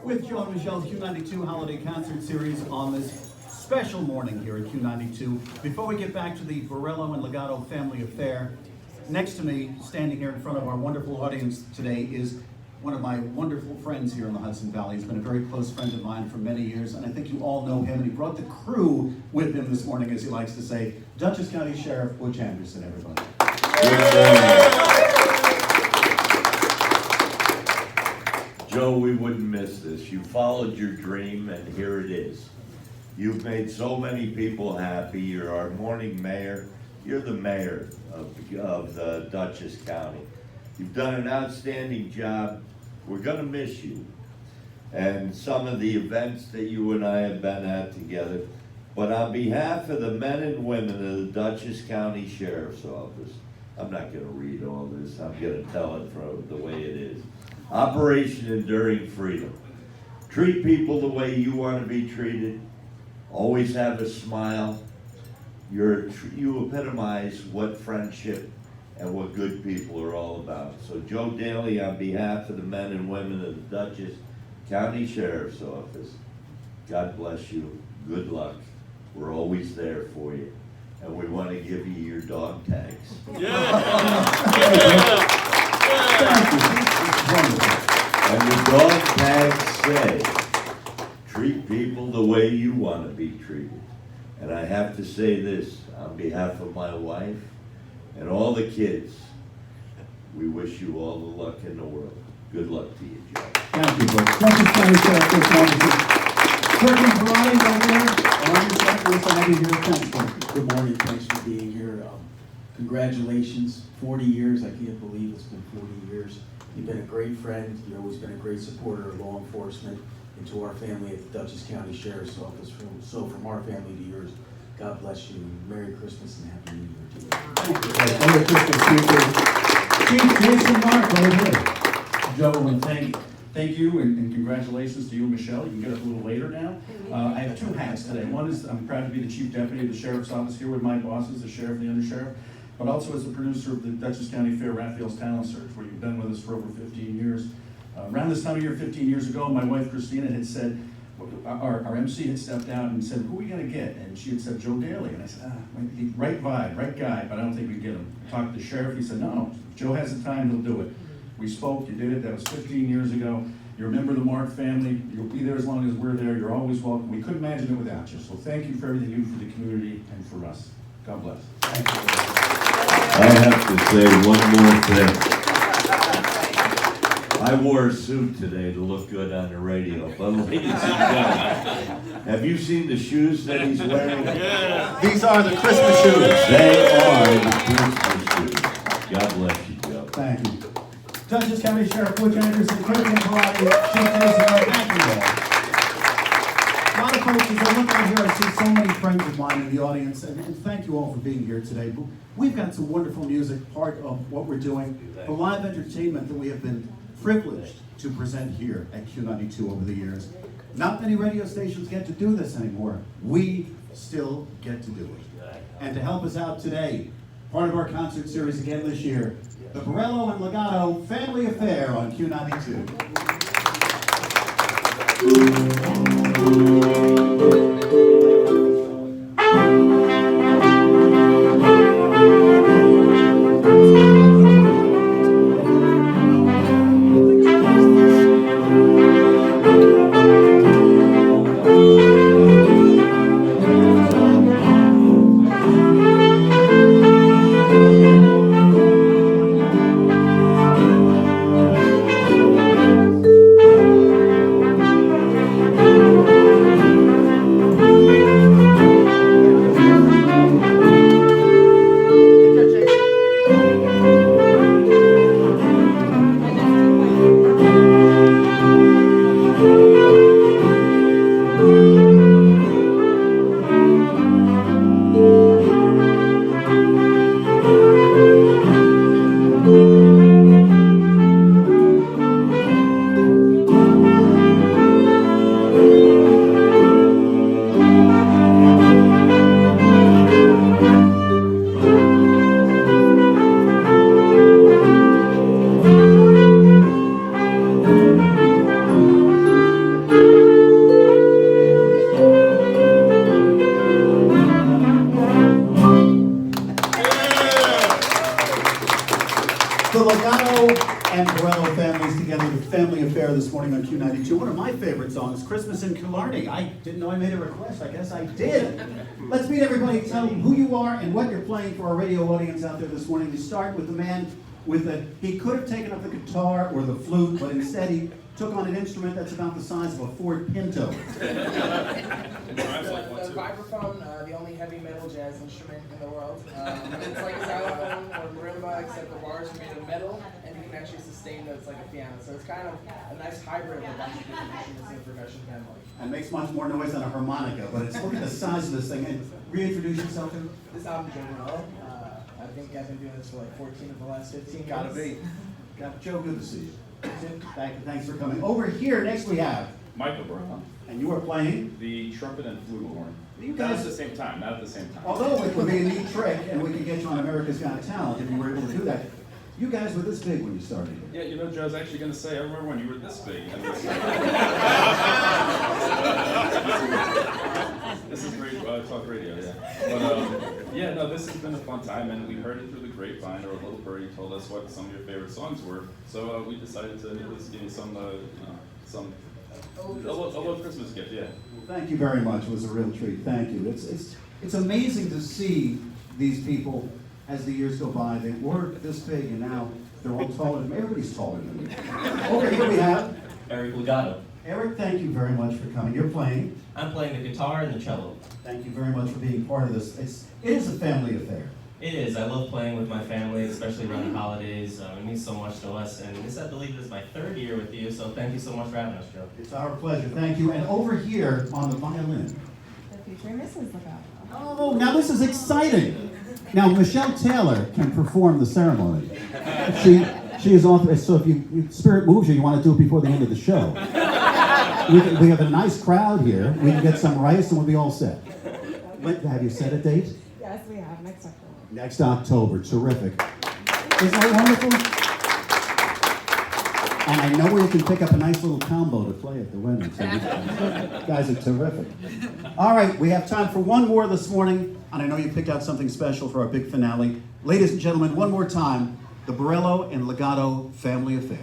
with Joe and Michelle's Q92 Holiday Concert Series on this special morning here at Q92. Before we get back to the Borello and Legato family affair, next to me, standing here in front of our wonderful audience today, is one of my wonderful friends here in the Hudson Valley. He's been a very close friend of mine for many years, and I think you all know him. And he brought the crew with him this morning, as he likes to say. Dutchess County Sheriff Butch Anderson, everybody. Joe, we wouldn't miss this. You followed your dream, and here it is. You've made so many people happy. You're our morning mayor. You're the mayor of the Dutchess County. You've done an outstanding job. We're going to miss you. And some of the events that you and I have been at together. But on behalf of the men and women of the Dutchess County Sheriff's Office, I'm not going to read all this. I'm going to tell it from the way it is. Operation Enduring Freedom. Treat people the way you want to be treated. Always have a smile. You epitomize what friendship and what good people are all about. So Joe Daly, on behalf of the men and women of the Dutchess County Sheriff's Office, God bless you. Good luck. We're always there for you. And we want to give you your dog tags. And the dog tags say, treat people the way you want to be treated. And I have to say this on behalf of my wife and all the kids, we wish you all the luck in the world. Good luck to you, Joe. Thank you, folks. Dutchess County Sheriff Butch Anderson. Certain karate right there. Good morning, thanks for being here. Congratulations, 40 years, I can't believe it's been 40 years. You've been a great friend, you've always been a great supporter of law enforcement and to our family at the Dutchess County Sheriff's Office. So from our family to yours, God bless you. Merry Christmas and Happy New Year to you. Thank you. Merry Christmas, Chief Jason Mark, over here. Joe, I want to thank you and congratulations to you and Michelle. You can get up a little later now. I have two hats today. One is I'm proud to be the Chief Deputy of the Sheriff's Office here with my bosses, the Sheriff and the Undersheriff, but also as the producer of the Dutchess County Fair Raphael's Talent Search, where you've been with us for over 15 years. Around this time of year, 15 years ago, my wife Christina had said, our MC had stepped out and said, who are we going to get? And she had said, Joe Daly. And I said, right vibe, right guy, but I don't think we get him. I talked to the sheriff, he said, no, if Joe has the time, he'll do it. We spoke, you did it, that was 15 years ago. You're a member of the Mark family, you'll be there as long as we're there, you're always welcome. We couldn't imagine it without you, so thank you for everything you do for the community and for us. God bless. Thank you. I have to say one more thing. I wore a suit today to look good on the radio, but ladies and gentlemen, have you seen the shoes that he's wearing? These are the Christmas shoes. They are the Christmas shoes. God bless you, Joe. Thank you. Dutchess County Sheriff Butch Anderson, Kirkland Karate, Chief Jason, thank you all. A lot of folks, as I look out here, I see so many friends of mine in the audience, and thank you all for being here today. We've got some wonderful music, part of what we're doing, the live entertainment that we have been privileged to present here at Q92 over the years. Not many radio stations get to do this anymore. We still get to do it. And to help us out today, part of our concert series again this year, the Borello and Legato Family Affair on Q92. morning on Q92. One of my favorite songs, Christmas in Killarney. I didn't know I made a request. I guess I did. Let's meet everybody. Tell them who you are and what you're playing for our radio audience out there this morning. We start with the man with the, he could have taken up the guitar or the flute, but instead he took on an instrument that's about the size of a Ford Pinto. The vibraphone, the only heavy metal jazz instrument in the world. It's like a xylophone or marimba, except the bars are made of metal, and you can actually sustain notes like a piano. So it's kind of a nice hybrid of a bunch of different instruments in the percussion family. And makes much more noise than a harmonica, but it's, look at the size of this thing. And reintroduce yourself to This album, Joe Borello, I think I've been doing this for like 14 of the last 15 years. Gotta be. Joe, good to see you. Thanks for coming. Over here, next we have, Michael Borello, and you are playing. the trumpet and flugelhorn. You Not guys, at the same time, not at the same time. although it would be a neat trick, and we could get you on America's Got Talent if you were able to do that. You guys were this big when you started. Yeah, you know, Joe, I was actually going to say, I remember when you were this big. And this is great talk radio, yeah. But yeah, no, this has been a fun time, and we heard it through the grapevine, or a little birdie told us what some of your favorite songs were. So we decided to at least give you some a little Christmas gift, yeah. Thank you very much. It was a real treat. Thank you. It's amazing to see these people as the years go by. They were this big, and now they're all taller than me. Everybody's taller than me. Over here we have Eric Legoto. Eric. Thank you very much for coming. You're playing. I'm playing the guitar and the cello. Thank you very much for being part of this. It is a family affair. It is. I love playing with my family, especially around the holidays. It means so much to us. And this, I believe, is my 3rd year with you, so thank you so much for having us, Joe. It's our pleasure. Thank you. And over here on the violin. The future Mrs. Legato. Oh, now this is exciting. Now Michelle Taylor can perform the ceremony. She is authorized. So if you spirit moves you want to do it before the end of the show. We have a nice crowd here. We can get some rice and we'll be all set. Have you set a date? Yes, we have. Next October. Next October. Terrific. Isn't that wonderful? And I know where you can pick up a nice little combo to play at the wedding. So you guys are terrific. All right, we have time for one more this morning, and I know you picked out something special for our big finale. Ladies and gentlemen, one more time, the Borello and Legato Family Affair.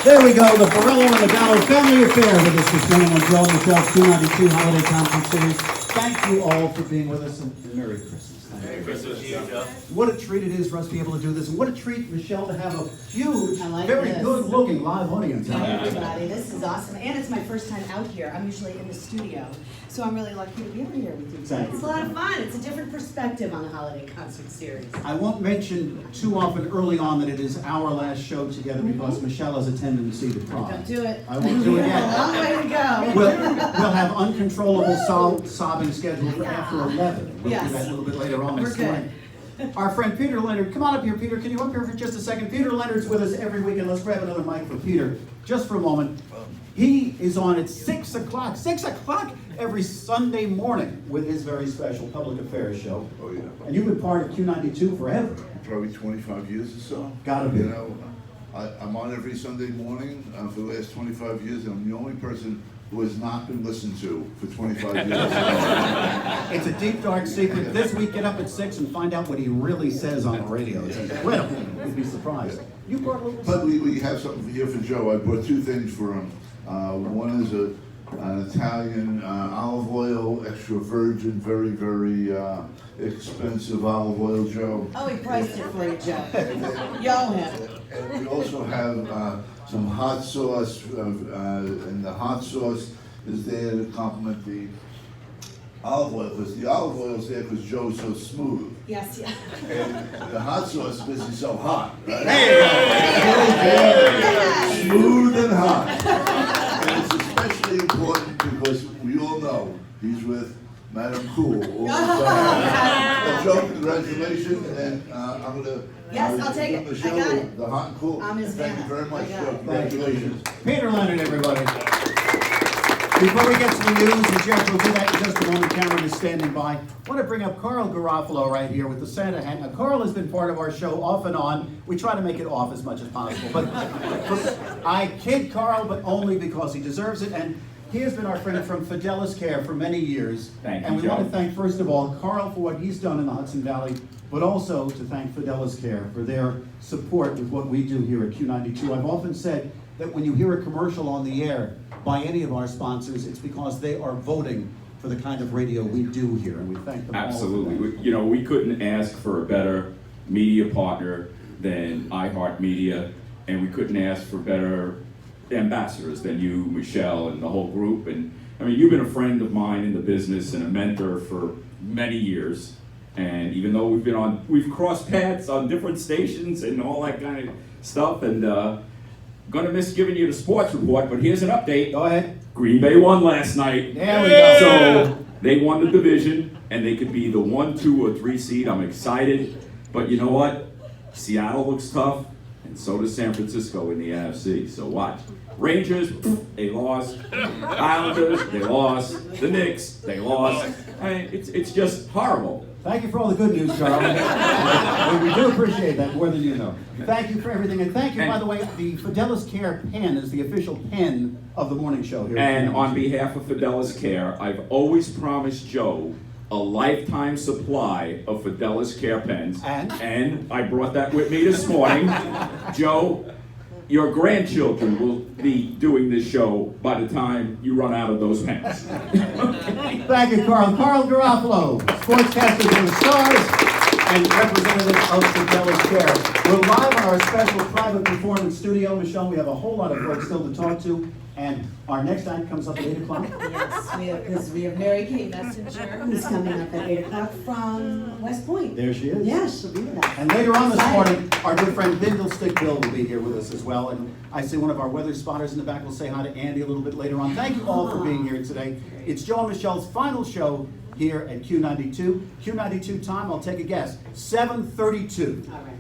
There we go, the Borello and Legoto family affair with us this morning on Joe and Michelle's 292 Holiday Concert Series. Thank you all for being with us, and Merry Christmas. Merry Christmas to you, Joe. What a treat it is for us to be able to do this, and what a treat, Michelle, to have a huge, I like very this. good-looking live audience. Hi everybody, this is awesome, and it's my first time out here. I'm usually in the studio, so I'm really lucky to be over here with you. Thank you. It's a lot of fun. It's a different perspective on the holiday concert series. I won't mention too often early on that it is our last show together because Michelle has attended to see the prom. Don't do it. I won't do it We have a yet. long way to go. We'll have uncontrollable sobbing scheduled for after 11. We'll do Yes. that a little bit later on We're this good. morning. Our friend Peter Leonard, come on up here, Peter. Can you come up here for just a second? Peter Leonard's with us every week, and let's grab another mic for Peter just for a moment. He is on at 6 o'clock every Sunday morning with his very special public affairs show. Oh, yeah. And you've been part of Q92 forever. Probably 25 years or so. Gotta be. You know, I'm on every Sunday morning for the last 25 years, and I'm the only person who has not been listened to for 25 years. It's a deep, dark secret. This week, get up at 6 and find out what he really says on the radio. It's incredible. You'd be surprised. You brought a little... But we have something here for Joe. I brought two things for him. One is an Italian olive oil, extra virgin, very, very expensive olive oil, Joe. Oh, he priced it for you, Joe. You owe him. And we also have some hot sauce, and the hot sauce is there to complement the olive oil, because the olive oil is there because Joe's so smooth. Yes, yeah. And the hot sauce is because he's so hot, right? Yes. Smooth and hot. And it's especially important because we all know he's with Madam Cool all the time. Joe, congratulations, and I'm gonna. Yes, I'll take it. Michelle, I got it. The hot and cool. I'm his Thank man. you very much, I got Joe. it. Congratulations. Peter Leonard, everybody. Before we get to the news, and Jeff will do that in just a moment, Cameron is standing by. I want to bring up Carl Garofalo right here with the Santa hat. Now, Carl has been part of our show off and on. We try to make it off as much as possible. But I kid Carl, but only because he deserves it. And he has been our friend from Fidelis Care for many years. Thank you, And we Joe. want to thank, first of all, Carl for what he's done in the Hudson Valley, but also to thank Fidelis Care for their support with what we do here at Q92. I've often said that when you hear a commercial on the air by any of our sponsors, it's because they are voting for the kind of radio we do here, and we thank them all. Absolutely. for that. We couldn't ask for a better media partner than iHeartMedia, and we couldn't ask for better ambassadors than you, Michelle, and the whole group. And I mean, you've been a friend of mine in the business and a mentor for many years. And even though we've crossed paths on different stations and all that kind of stuff, and gonna miss giving you the sports report, but here's an update. Go ahead. Green Bay won last night. There we go. So they won the division, and they could be the 1, 2, or 3 seed. I'm excited, but you know what? Seattle looks tough, and so does San Francisco in the NFC. So watch. Rangers, they lost. Islanders, they lost. The Knicks, they lost. I mean, it's just horrible. Thank you for all the good news, Charles. We do appreciate that more than you know. Thank you for everything, and thank you, by the way, the Fidelis Care pen is the official pen of the morning show here. And on behalf of Fidelis Care, I've always promised Joe a lifetime supply of Fidelis Care pens. And I brought that with me this morning. Joe, your grandchildren will be doing this show by the time you run out of those pens. Thank you, Carl. Carl Garofalo, sportscaster for the Stars and representative of Fidelis Care. We're live on our special private performance studio. Michelle, we have a whole lot of folks still to talk to, and our next act comes up at 8 o'clock. Yes, because we have Mary Kay Messenger, who's coming up at 8 o'clock from West Point. There she is. Yes, she'll be with us. And later on this morning, our good friend Bindlestick Bill will be here with us as well. And I see one of our weather spotters in the back will say hi to Andy a little bit later on. Thank you all for being here today. It's Joe and Michelle's final show here at Q92. Q92 time, I'll take a guess, 7:32. All right.